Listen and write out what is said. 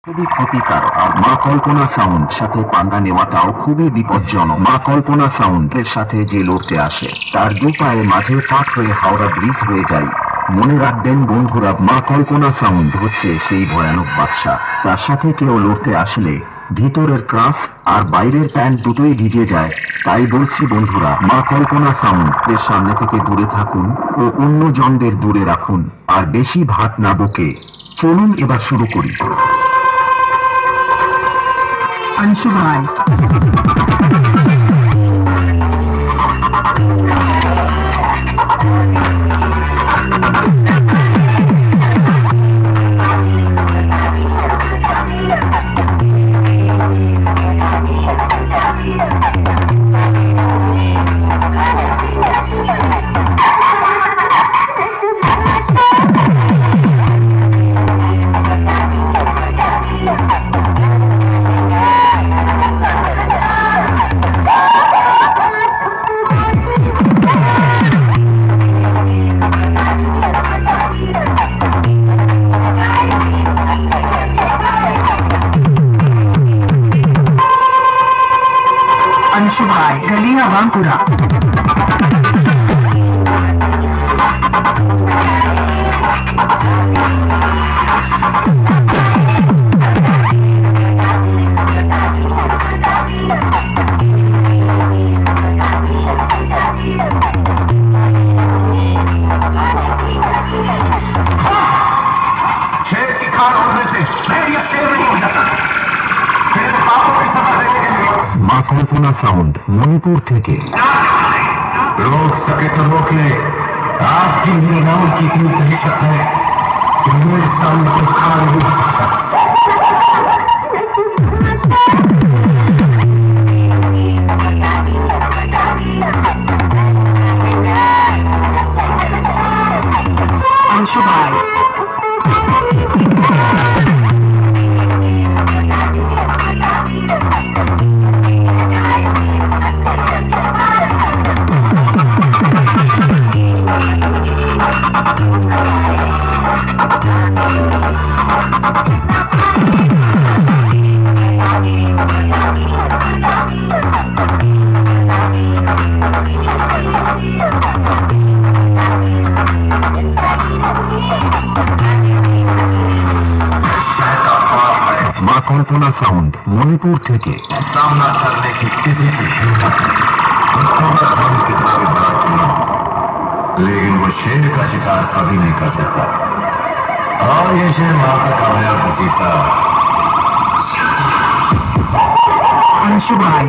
খুবই ক্ষতিকারক। আর মা কল্পনা সাউন্ড সাথে পাঙ্গা নেওয়াটাও খুবই বিপজ্জনক। মা কল্পনা সাউন্ডের সাথে যে লড়তে আসে তার দু পায়ে মাঝে ফাঁক হয়ে হাওড়া ব্রিজ হয়ে যায়। মনে রাখবেন বন্ধুরা, মা কল্পনা সাউন্ড হচ্ছে সেই ভয়ানক বাদশা। তার সাথে কেউ লড়তে আসলে ভিতরের ক্রাস আর বাইরের প্যান্ট দুটোই ভিজে যায়। তাই বলছি বন্ধুরা, মা কল্পনা সাউন্ড এর সামনে থেকে দূরে থাকুন ও অন্য জনদের দূরে রাখুন। আর বেশি ভাত না বকে চলুন এবার শুরু করি। अंशु भाई गलिया बांकुरा মা কল্পনা সাউন্ড মণিপুর থেকে। रोक सके तो रोक ले। आज की मेरे नाम की इतनी दहशत है कि मेरे साउंड को खा नहीं सकता। अंशु भाई মা কল্পনা সাউন্ড মণিপুর থেকে। सामना करने की किसी की हिम्मत कितना भी बड़ा क्यों, लेकिन वो शेर का शिकार कभी नहीं कर सकता। और ये शेर मां का कामयाब घसीटता। अंशु भाई